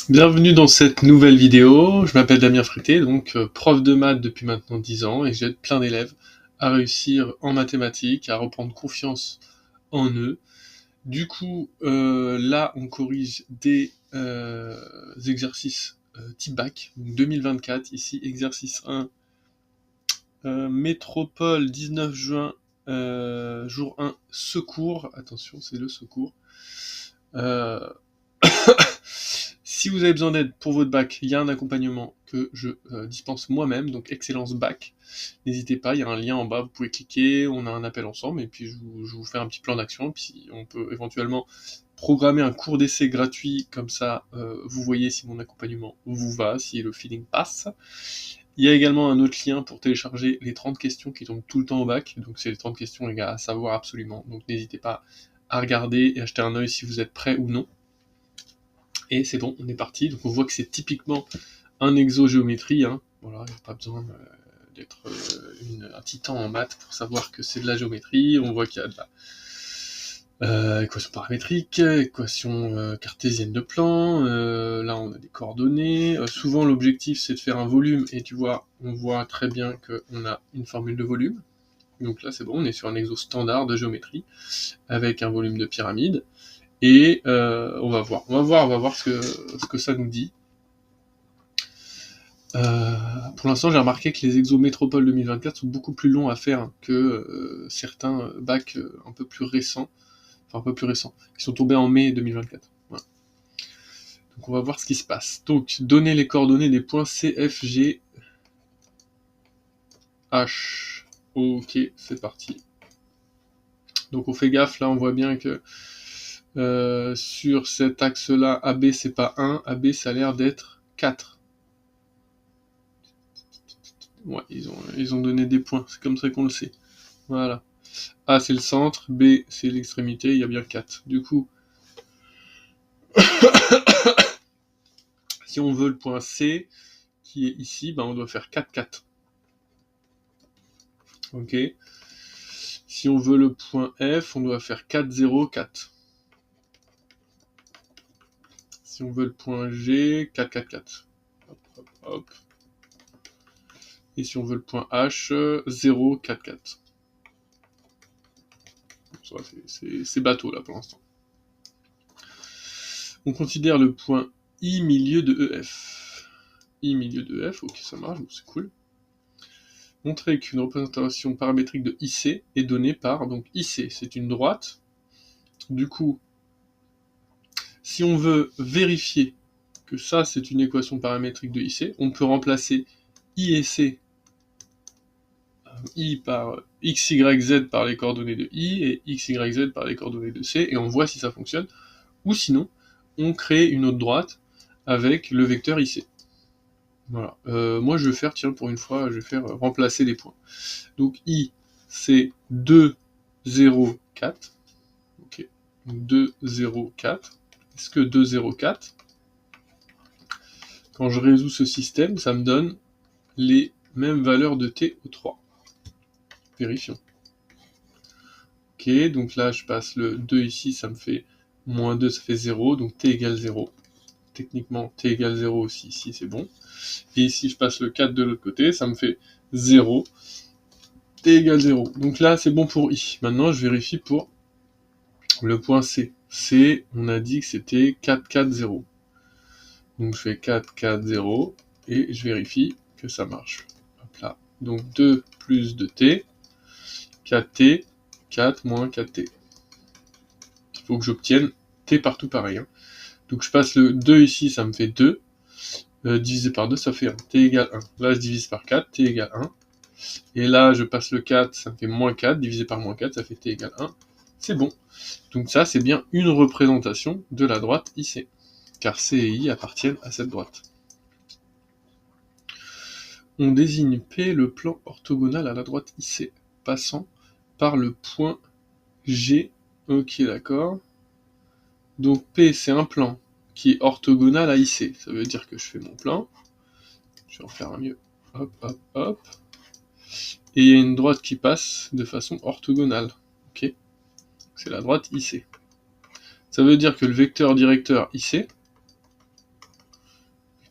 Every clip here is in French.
Bienvenue dans cette nouvelle vidéo. Je m'appelle Damien Frété, donc prof de maths depuis maintenant 10 ans et j'aide plein d'élèves à réussir en mathématiques, à reprendre confiance en eux. Du coup, là, on corrige des exercices type bac, donc 2024. Ici, exercice 1, métropole, 19 juin, jour 1, secours. Attention, c'est le secours. Si vous avez besoin d'aide pour votre bac, il y a un accompagnement que je dispense moi-même, donc Excellence Bac. N'hésitez pas, il y a un lien en bas, vous pouvez cliquer, on a un appel ensemble, et puis je vous fais un petit plan d'action, et puis on peut éventuellement programmer un cours d'essai gratuit, comme ça vous voyez si mon accompagnement vous va, si le feeling passe. Il y a également un autre lien pour télécharger les 30 questions qui tombent tout le temps au bac, donc c'est les 30 questions les gars à savoir absolument, donc n'hésitez pas à regarder et à jeter un œil si vous êtes prêts ou non. Et c'est bon, on est parti. Donc on voit que c'est typiquement un exogéométrie. Hein. Voilà, il n'y a pas besoin d'être un titan en maths pour savoir que c'est de la géométrie. On voit qu'il y a de la équation paramétrique, équation cartésienne de plan. Là, on a des coordonnées. Souvent, l'objectif, c'est de faire un volume. Et tu vois, on voit très bien qu'on a une formule de volume. Donc là, c'est bon, on est sur un exo standard de géométrie avec un volume de pyramide. Et on va voir ce que ça nous dit. Pour l'instant, j'ai remarqué que les exos métropole 2024 sont beaucoup plus longs à faire que certains bacs un peu plus récents, qui sont tombés en mai 2024. Voilà. Donc on va voir ce qui se passe. Donc, donner les coordonnées des points C, F, G, H. Ok, c'est parti. Donc on fait gaffe, là on voit bien que sur cet axe-là, AB c'est pas 1, AB ça a l'air d'être 4. Ouais, ils ont donné des points, c'est comme ça qu'on le sait. Voilà. A c'est le centre, B c'est l'extrémité, il y a bien 4. Du coup, si on veut le point C, qui est ici, ben on doit faire 4, 4. Ok. Si on veut le point F, on doit faire 4, 0, 4. Si on veut le point G, 4, 4, 4. Hop, hop, hop. Et si on veut le point H, 0, 4, 4. C'est bateau là pour l'instant. On considère le point I milieu de EF. I milieu de EF, ok ça marche, c'est cool. Montrer qu'une représentation paramétrique de IC est donnée par, donc IC c'est une droite. Du coup, si on veut vérifier que ça c'est une équation paramétrique de IC, on peut remplacer I et C, I par X, Y, Z par les coordonnées de I et X, Y, Z par les coordonnées de C, et on voit si ça fonctionne. Ou sinon, on crée une autre droite avec le vecteur IC. Voilà. Moi, je vais faire, tiens, pour une fois, je vais faire remplacer les points. Donc, I, c'est 2, 0, 4. Ok. 2, 0, 4. Est-ce que 2, 0, 4, quand je résous ce système, ça me donne les mêmes valeurs de T au 3. Vérifions. Ok, donc là, je passe le 2 ici, ça me fait moins 2, ça fait 0, donc T égale 0. Techniquement, T égale 0 aussi, ici, c'est bon. Et ici, je passe le 4 de l'autre côté, ça me fait 0. T égale 0. Donc là, c'est bon pour I. Maintenant, je vérifie pour le point C. C, on a dit que c'était 4, 4, 0. Donc je fais 4, 4, 0, et je vérifie que ça marche. Hop là. Donc 2 plus 2T, 4T, 4 moins 4T. Il faut que j'obtienne T partout pareil. Hein. Donc je passe le 2 ici, ça me fait 2. Divisé par 2, ça fait 1. T égale 1. Là, je divise par 4, T égale 1. Et là, je passe le 4, ça me fait moins 4. Divisé par moins 4, ça fait T égale 1. C'est bon. Donc ça, c'est bien une représentation de la droite IC. Car C et I appartiennent à cette droite. On désigne P le plan orthogonal à la droite IC, passant par le point G. Ok, d'accord. Donc P, c'est un plan qui est orthogonal à IC. Ça veut dire que je fais mon plan. Je vais en faire un mieux. Hop, hop, hop. Et il y a une droite qui passe de façon orthogonale. Ok. C'est la droite IC. Ça veut dire que le vecteur directeur IC,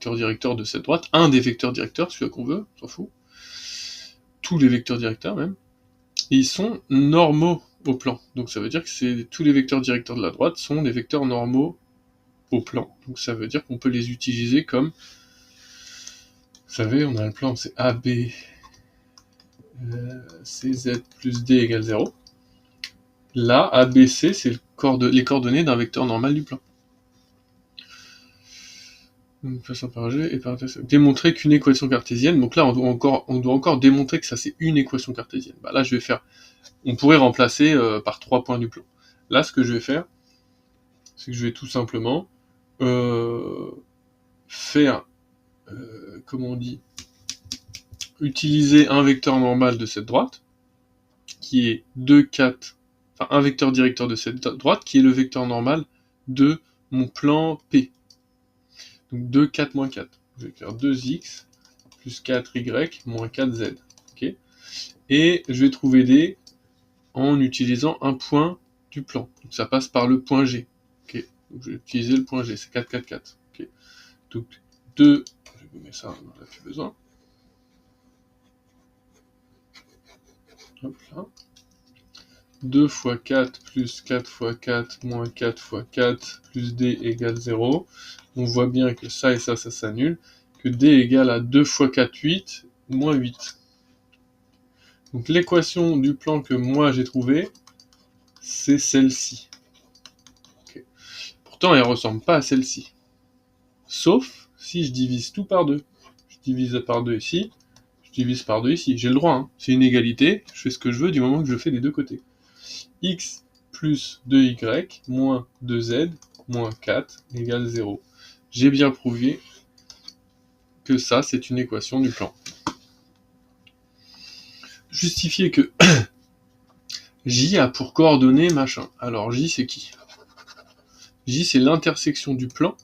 vecteurs directeurs de cette droite, un des vecteurs directeurs, celui qu'on veut, on s'en fout, tous les vecteurs directeurs même, et ils sont normaux au plan. Donc ça veut dire que tous les vecteurs directeurs de la droite sont des vecteurs normaux au plan. Donc ça veut dire qu'on peut les utiliser comme, vous savez, on a le plan, c'est AB, CZ plus D égale 0. Là, ABC, c'est les coordonnées d'un vecteur normal du plan. Donc, façon par G et par démontrer qu'une équation cartésienne. Donc là, on doit encore démontrer que ça c'est une équation cartésienne. Bah là, je vais faire. On pourrait remplacer par 3 points du plan. Là, ce que je vais faire, c'est que je vais tout simplement faire, comment on dit, utiliser un vecteur normal de cette droite, qui est 2, 4, enfin un vecteur directeur de cette droite, qui est le vecteur normal de mon plan P. Donc 2, 4, moins 4. Je vais faire 2x plus 4y moins 4z. Okay, et je vais trouver D en utilisant un point du plan. Donc ça passe par le point G. Okay, donc je vais utiliser le point G, c'est 4, 4, 4. Okay, donc 2, je vais vous mettre ça, on n'en a plus besoin. Hop là. 2 fois 4 plus 4 fois 4 moins 4 fois 4 plus D égale 0. On voit bien que ça et ça s'annule, que D égale à 2 fois 4, 8, moins 8. Donc l'équation du plan que moi j'ai trouvée, c'est celle-ci. Okay. Pourtant, elle ne ressemble pas à celle-ci. Sauf si je divise tout par 2. Je divise par 2 ici, je divise par 2 ici. J'ai le droit, hein. C'est une égalité, je fais ce que je veux du moment que je fais des deux côtés. X plus 2y moins 2z moins 4 égale 0. J'ai bien prouvé que ça, c'est une équation du plan. Justifier que J a pour coordonnées machin. Alors J, c'est qui? J, c'est l'intersection du plan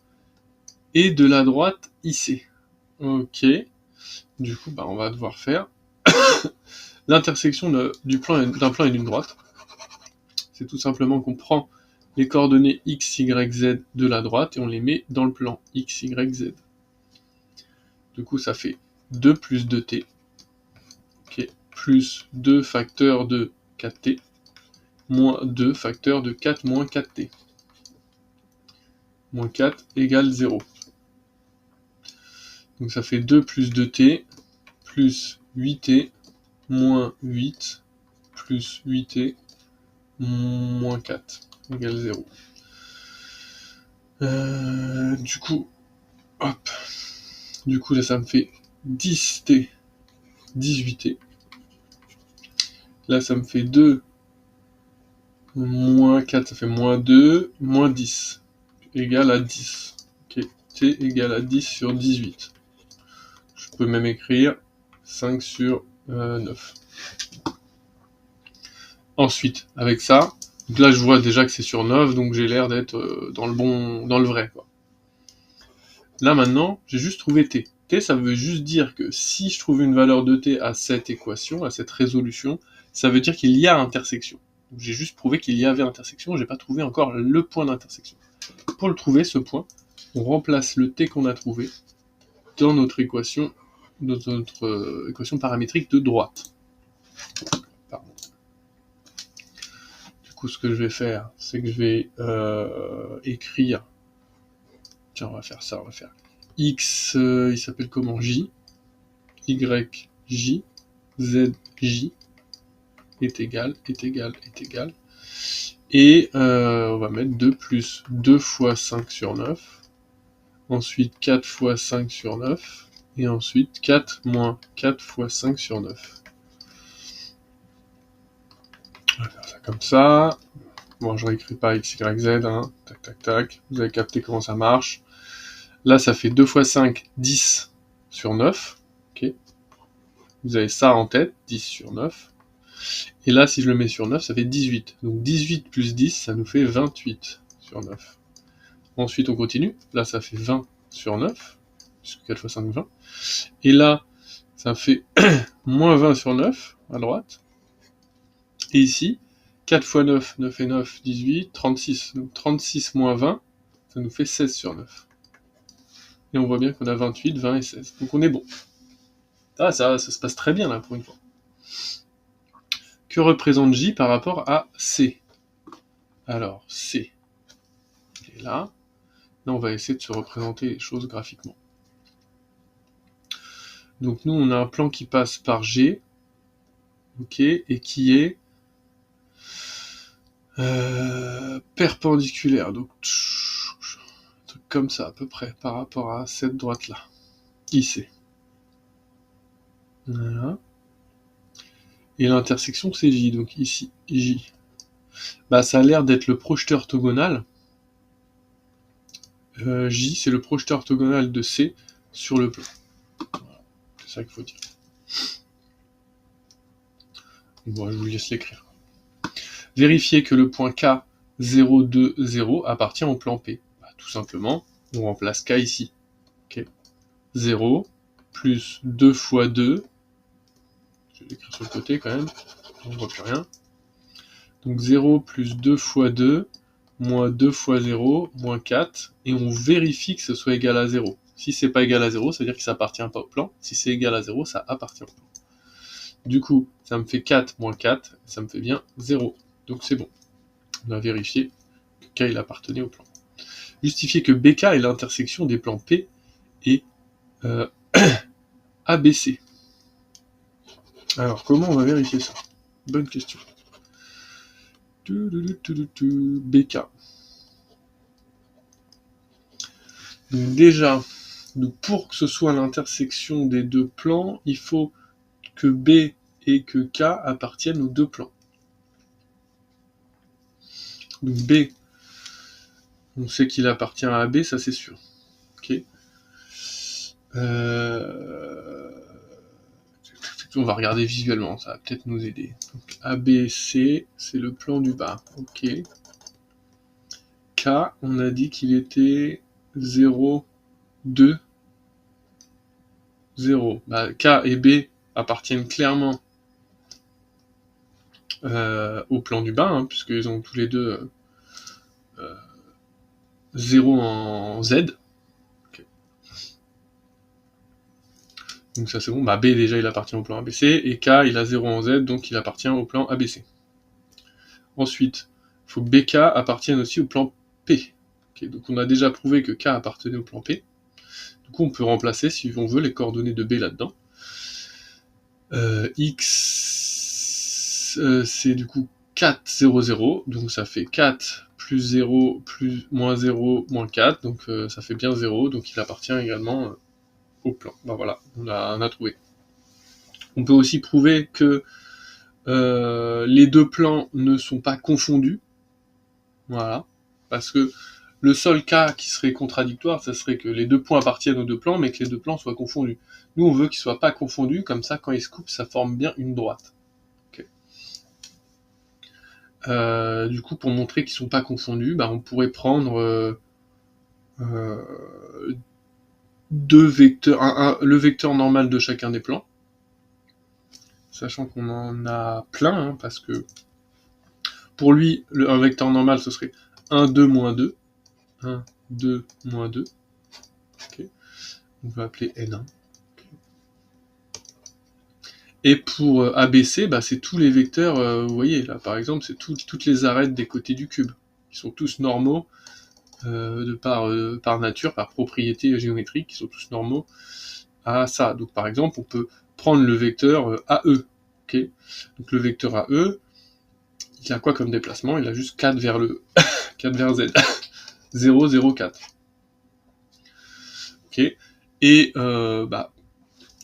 et de la droite IC. Ok. Du coup, on va devoir faire l'intersection d'un plan et d'une droite. C'est tout simplement qu'on prend les coordonnées x, y, z de la droite et on les met dans le plan x, y, z. Du coup, ça fait 2 plus 2t, okay, plus 2 facteurs de 4t, moins 2 facteurs de 4 moins 4t. Moins 4 égale 0. Donc ça fait 2 plus 2t, plus 8t, moins 8, plus 8t, moins 4 égale 0. Du coup, hop. Du coup, là, ça me fait 10t, 18t. Là, ça me fait 2, moins 4, ça fait moins 2, moins 10, égale à 10. Ok, t égale à 10 sur 18. Je peux même écrire 5 sur 9. Ensuite, avec ça, donc là, je vois déjà que c'est sur 9, donc j'ai l'air d'être dans le vrai, quoi. Là, maintenant, j'ai juste trouvé t. T, ça veut juste dire que si je trouve une valeur de t à cette équation, à cette résolution, ça veut dire qu'il y a intersection. J'ai juste prouvé qu'il y avait intersection, j'ai pas trouvé encore le point d'intersection. Pour le trouver, ce point, on remplace le t qu'on a trouvé dans notre équation paramétrique de droite. Pardon. Du coup, ce que je vais faire, c'est que je vais écrire... Tiens, on va faire ça, on va faire x, il s'appelle comment? J, y, J, z, J, est égal. Et on va mettre 2 plus 2 fois 5 sur 9. Ensuite 4 fois 5 sur 9. Et ensuite 4 moins 4 fois 5 sur 9. On va faire ça comme ça. Bon, je réécris pas x, y, z. Hein. Tac, tac, tac. Vous avez capté comment ça marche. Là, ça fait 2 fois 5, 10 sur 9. Okay. Vous avez ça en tête, 10 sur 9. Et là, si je le mets sur 9, ça fait 18. Donc 18 plus 10, ça nous fait 28 sur 9. Ensuite, on continue. Là, ça fait 20 sur 9. Puisque 4 fois 5, 20. Et là, ça fait moins 20 sur 9, à droite. Et ici, 4 fois 9, 9 et 9, 18, 36. Donc 36 moins 20, ça nous fait 16 sur 9. Et on voit bien qu'on a 28, 20 et 16. Donc on est bon. Ah, ça se passe très bien là pour une fois. Que représente J par rapport à C? Alors, C est là. Là, on va essayer de se représenter les choses graphiquement. Donc nous, on a un plan qui passe par G, ok, et qui est perpendiculaire. Donc, un truc comme ça à peu près, par rapport à cette droite-là. IC. Voilà. Et l'intersection, c'est J, donc ici, J. Bah, ça a l'air d'être le projeté orthogonal. J, c'est le projeté orthogonal de C sur le plan. Voilà. C'est ça qu'il faut dire. Bon, je vous laisse l'écrire. Vérifier que le point K 0, 2, 0 appartient au plan P. Bah, tout simplement, on remplace K ici. Okay. 0 plus 2 fois 2. Je vais l'écrire sur le côté quand même. On ne voit plus rien. Donc 0 plus 2 fois 2, moins 2 fois 0, moins 4. Et on vérifie que ce soit égal à 0. Si c'est pas égal à 0, ça veut dire que ça appartient pas au plan. Si c'est égal à 0, ça appartient au plan. Du coup, ça me fait 4 moins 4, ça me fait bien 0. Donc c'est bon. On a vérifié que K il appartenait au plan. Justifier que BK est l'intersection des plans P et ABC. Alors, comment on va vérifier ça? Bonne question. BK. Donc déjà, pour que ce soit l'intersection des deux plans, il faut que B et que K appartiennent aux deux plans. Donc B, on sait qu'il appartient à AB, ça c'est sûr. Ok. On va regarder visuellement, ça va peut-être nous aider. Donc ABC, c'est le plan du bas. Ok. K, on a dit qu'il était 0, 2, 0. Bah, K et B appartiennent clairement au plan du bas, hein, puisqu'ils ont tous les deux 0 en Z. Okay. Donc ça c'est bon. Bah, B déjà il appartient au plan ABC, et K il a 0 en Z, donc il appartient au plan ABC. Ensuite, il faut que BK appartienne aussi au plan P. Okay, donc on a déjà prouvé que K appartenait au plan P. Du coup on peut remplacer, si on veut, les coordonnées de B là-dedans. X, c'est du coup 4, 0, 0, donc ça fait 4 plus 0, plus moins 0, moins 4, donc ça fait bien 0, donc il appartient également au plan. Ben voilà, on a trouvé. On peut aussi prouver que les deux plans ne sont pas confondus, voilà, parce que le seul cas qui serait contradictoire, ça serait que les deux points appartiennent aux deux plans, mais que les deux plans soient confondus. Nous, on veut qu'ils soient pas confondus, comme ça, quand ils se coupent, ça forme bien une droite. Okay. Du coup, pour montrer qu'ils sont pas confondus, bah, on pourrait prendre deux vecteurs, le vecteur normal de chacun des plans, sachant qu'on en a plein, hein, parce que pour lui, un vecteur normal, ce serait 1, 2, moins 2. 1, 2, moins 2. Okay. On va appeler N1. Okay. Et pour ABC, bah, c'est tous les vecteurs, vous voyez, là par exemple, c'est toutes les arêtes des côtés du cube. Ils sont tous normaux, par nature, par propriété géométrique, qui sont tous normaux à ça. Donc par exemple, on peut prendre le vecteur AE. Okay. Donc le vecteur AE, il a quoi comme déplacement? Il a juste 4 vers le 4 vers Z. 0, 0, 4. Ok. Et bah,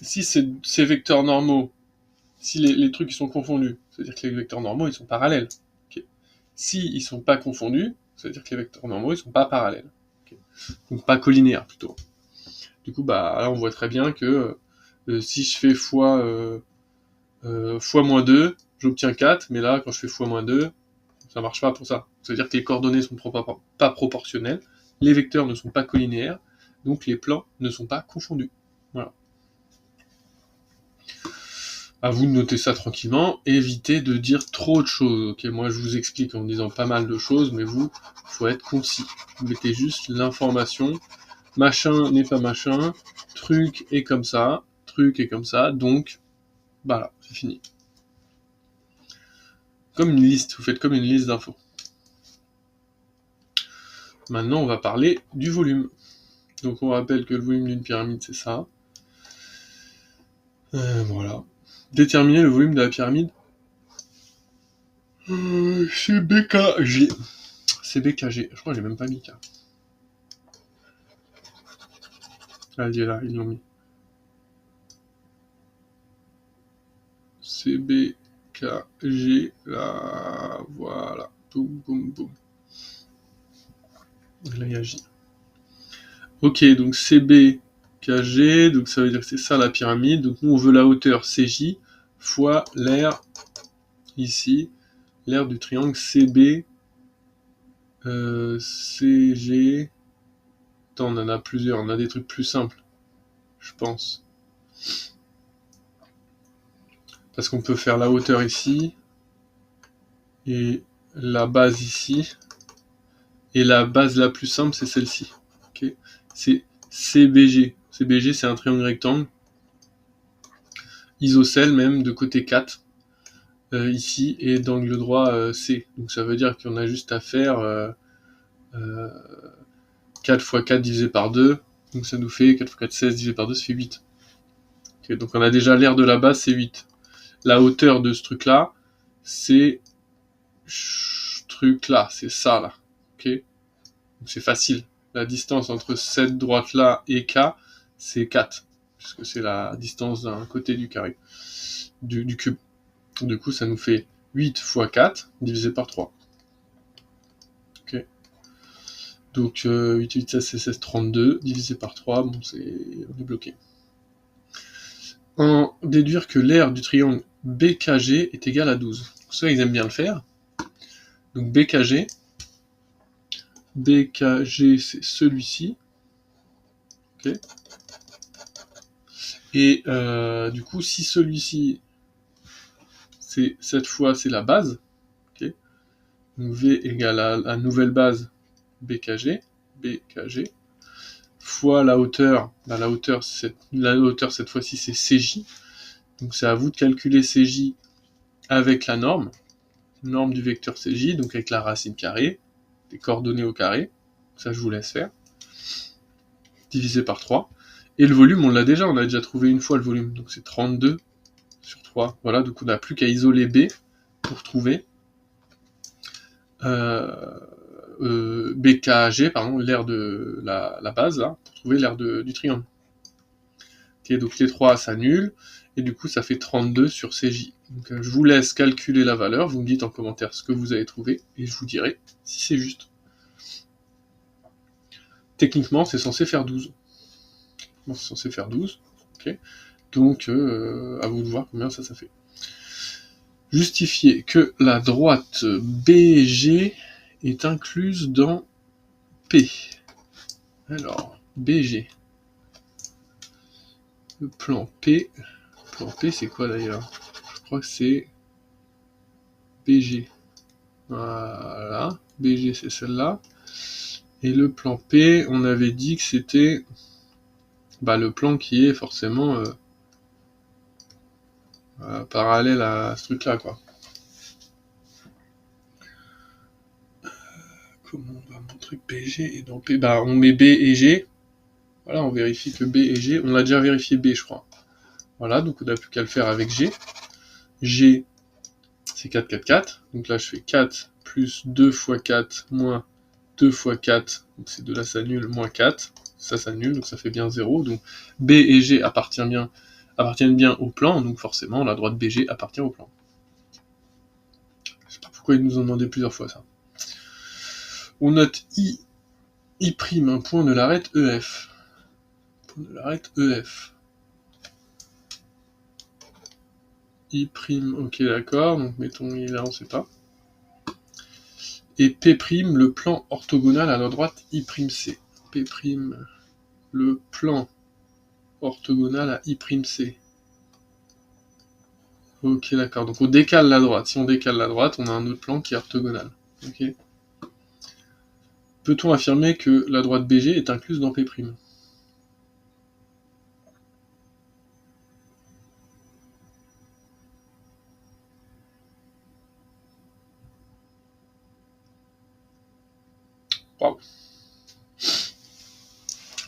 si ces vecteurs normaux, si les trucs ils sont confondus, c'est-à-dire que les vecteurs normaux ils sont parallèles. Okay. Si ils sont pas confondus, c'est-à-dire que les vecteurs normaux ils sont pas parallèles. Okay. Donc pas collinéaires plutôt. Du coup, bah là on voit très bien que si je fais fois moins 2, j'obtiens 4, mais là quand je fais fois moins 2, ça marche pas pour ça. C'est-à-dire que les coordonnées sont pas proportionnelles, les vecteurs ne sont pas collinéaires, donc les plans ne sont pas confondus. Voilà. À vous de noter ça tranquillement, évitez de dire trop de choses. Ok, moi je vous explique en disant pas mal de choses, mais vous, faut être concis. Vous mettez juste l'information machin n'est pas machin, truc est comme ça, donc voilà, c'est fini. Comme une liste, vous faites comme une liste d'infos. Maintenant, on va parler du volume. Donc on rappelle que le volume d'une pyramide, c'est ça. Voilà. Déterminer le volume de la pyramide. C'est BKG. C'est BKG. Je crois que j'ai même pas mis K. Ah, il est là, ils l'ont mis. C'est BKG, là, voilà. Boum, boum, boum. Là, il y a J. Ok, donc CBKG, donc ça veut dire que c'est ça la pyramide. Donc nous, on veut la hauteur CJ fois l'aire, ici, l'aire du triangle CB, CG. Attends, on en a plusieurs, on a des trucs plus simples, je pense. Parce qu'on peut faire la hauteur ici, et la base ici, et la base la plus simple, c'est celle-ci. Okay, c'est CBG. CBG, c'est un triangle rectangle, isocèle même, de côté 4, ici, et d'angle droit C. Donc ça veut dire qu'on a juste à faire 4 fois 4 divisé par 2, donc ça nous fait 4 fois 4, 16 divisé par 2, ça fait 8. Okay, donc on a déjà l'aire de la base, c'est 8. La hauteur de ce truc-là, c'est truc-là, c'est ça, là. Ok, donc c'est facile. La distance entre cette droite-là et K, c'est 4, puisque c'est la distance d'un côté du carré, du cube. Du coup, ça nous fait 8 fois 4 divisé par 3. Ok. Donc 8, 8, 16, 16, 32, divisé par 3, bon, on est bloqué. En déduire que l'aire du triangle BKG est égal à 12. Ça, ils aiment bien le faire. Donc BKG, c'est celui-ci. Okay. Et du coup, si celui-ci, cette fois, c'est la base, okay. Donc V égale à la nouvelle base BKG, fois la hauteur, la hauteur cette fois-ci, c'est CJ. Donc c'est à vous de calculer CJ avec la norme du vecteur CJ, donc avec la racine carrée, des coordonnées au carré, ça je vous laisse faire, divisé par 3. Et le volume, on a déjà trouvé une fois le volume, donc c'est 32 sur 3. Voilà, donc on n'a plus qu'à isoler B pour trouver BKG, pardon, l'aire de la base, là, pour trouver l'aire du triangle. Okay, donc les 3 s'annulent, et du coup ça fait 32 sur CJ. Donc je vous laisse calculer la valeur, vous me dites en commentaire ce que vous avez trouvé, et je vous dirai si c'est juste. Techniquement, c'est censé faire 12. C'est censé faire 12. Okay. Donc, à vous de voir combien ça fait. Justifier que la droite BG est incluse dans P. Alors, BG. Le plan P. Le plan P, c'est quoi d'ailleurs? Je crois que c'est BG. Voilà. BG, c'est celle-là. Et le plan P, on avait dit que c'était le plan qui est forcément parallèle à ce truc-là, quoi. Comment on va montrer que BG est dans P? On met B et G. Voilà, on vérifie que B et G. On a déjà vérifié B, je crois. Voilà, donc on n'a plus qu'à le faire avec G. G, c'est 4, 4, 4. Donc là, je fais 4 plus 2 fois 4 moins 2 fois 4. Donc ces deux-là s'annulent, moins 4. Ça s'annule, donc ça fait bien 0. Donc B et G appartiennent bien au plan, donc forcément, la droite BG appartient au plan. Je sais pas pourquoi ils nous ont demandé plusieurs fois ça. On note I', un point de l'arête EF. Point de l'arête EF. I', ok d'accord, donc mettons I là, on sait pas. Et P', le plan orthogonal à la droite I'C. P', le plan orthogonal à I'C. Ok d'accord, donc on décale la droite. Si on décale la droite, on a un autre plan qui est orthogonal. Ok. Peut-on affirmer que la droite BG est incluse dans P'? Waouh.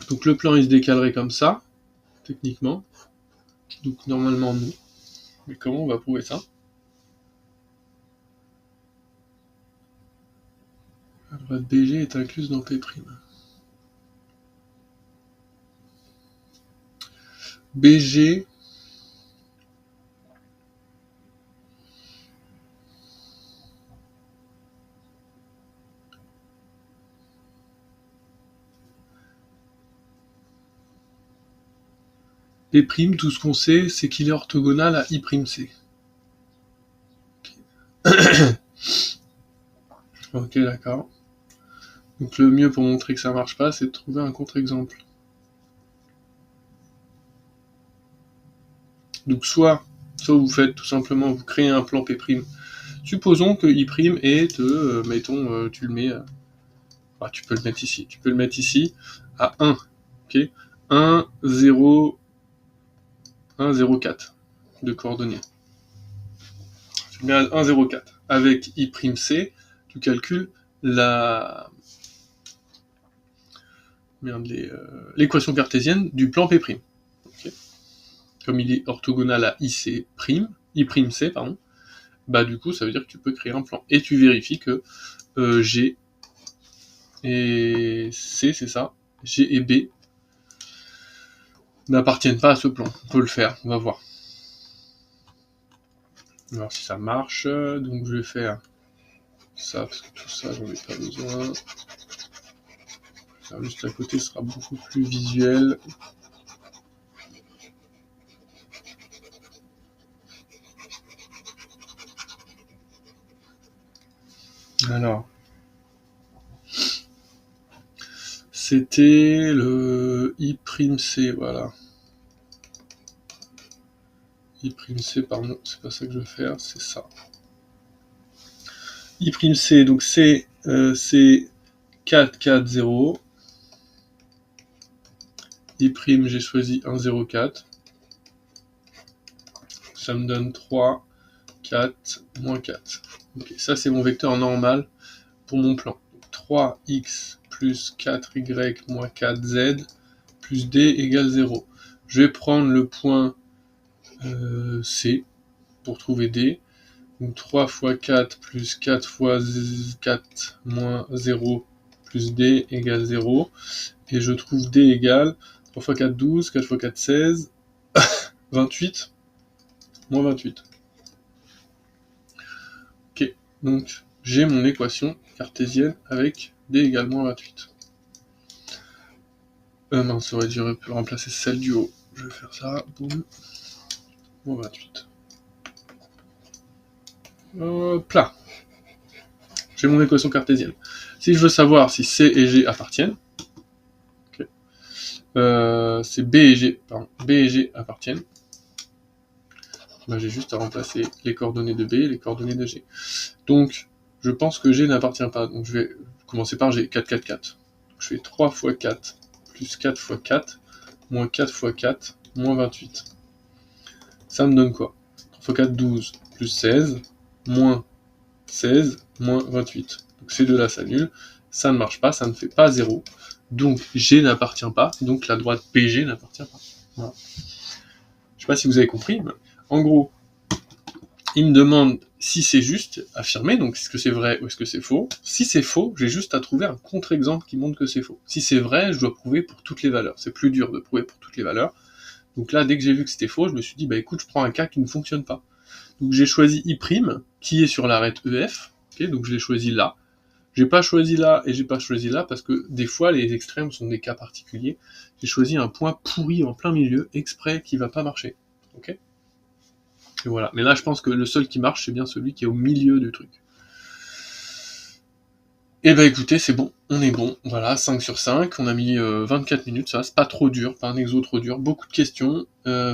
Donc le plan il se décalerait comme ça, techniquement. Donc normalement non. Mais comment on va prouver ça? La droite BG est incluse dans P'. BG P', tout ce qu'on sait, c'est qu'il est orthogonal à I'C. Ok, d'accord. Donc le mieux pour montrer que ça marche pas, c'est de trouver un contre-exemple. Donc soit vous faites tout simplement, vous créez un plan P'. Supposons que I' est, mettons, tu le mets, tu peux le mettre ici. Tu peux le mettre ici à 1. Ok, 1, 0, 1, 0, 4 de coordonnées. Tu mets à 1, 0, 4. Avec I'C, tu calcules l'équation cartésienne du plan P'. Okay. Comme il est orthogonal à I'C, pardon, bah du coup ça veut dire que tu peux créer un plan. Et tu vérifies que G et C, c'est ça, G et B n'appartiennent pas à ce plan. On peut le faire, on va voir. On va voir si ça marche. Donc je vais faire ça, parce que tout ça, j'en ai pas besoin. Ça, juste à côté, sera beaucoup plus visuel. Alors, c'était le I'C, voilà. I'C, pardon, c'est pas ça que je veux faire, c'est ça. I'C, donc c'est 4, 4, 0. I', j'ai choisi 1, 0, 4. Ça me donne 3, 4, moins 4. Okay, ça, c'est mon vecteur normal pour mon plan. 3x plus 4y moins 4z plus d égale 0. Je vais prendre le point C pour trouver d. Donc 3 fois 4 plus 4 fois 4 moins 0 plus d égale 0. Et je trouve d égale 3 fois 4, 12, 4 fois 4, 16, 28, moins 28. Ok, donc j'ai mon équation cartésienne avec d égale moins 28. Non, ça aurait dû remplacer celle du haut. Je vais faire ça, boum, moins 28. Hop là. J'ai mon équation cartésienne. Si je veux savoir si C et G appartiennent, okay. C'est B et G appartiennent, bah, j'ai juste à remplacer les coordonnées de B et les coordonnées de G. Donc, je pense que G n'appartient pas. Donc, je vais commencer par G, 4, 4, 4. Donc, je fais 3 fois 4 plus 4 fois 4, moins 4 fois 4, moins 28. Ça me donne quoi? 3 fois 4, 12, plus 16, moins 16, moins 28. Donc ces deux-là s'annulent, ça ne marche pas, ça ne fait pas 0. Donc G n'appartient pas, donc la droite PG n'appartient pas. Voilà. Je sais pas si vous avez compris, mais en gros, il me demande si c'est juste, affirmé, donc est-ce que c'est vrai ou est-ce que c'est faux. Si c'est faux, j'ai juste à trouver un contre-exemple qui montre que c'est faux. Si c'est vrai, je dois prouver pour toutes les valeurs. C'est plus dur de prouver pour toutes les valeurs. Donc là, dès que j'ai vu que c'était faux, je me suis dit, bah écoute, je prends un cas qui ne fonctionne pas. Donc j'ai choisi I', qui est sur l'arête EF, okay, donc je l'ai choisi là. J'ai pas choisi là et j'ai pas choisi là parce que des fois les extrêmes sont des cas particuliers. J'ai choisi un point pourri en plein milieu, exprès, qui va pas marcher. Ok ? Et voilà. Mais là, je pense que le seul qui marche, c'est bien celui qui est au milieu du truc. Et bah écoutez, c'est bon, on est bon. Voilà, 5 sur 5, on a mis 24 minutes, ça, c'est pas trop dur, pas un exo trop dur, beaucoup de questions,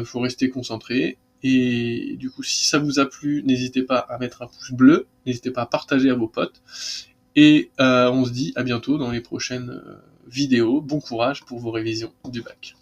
faut rester concentré. Et du coup, si ça vous a plu, n'hésitez pas à mettre un pouce bleu, n'hésitez pas à partager à vos potes. Et on se dit à bientôt dans les prochaines vidéos. Bon courage pour vos révisions du bac.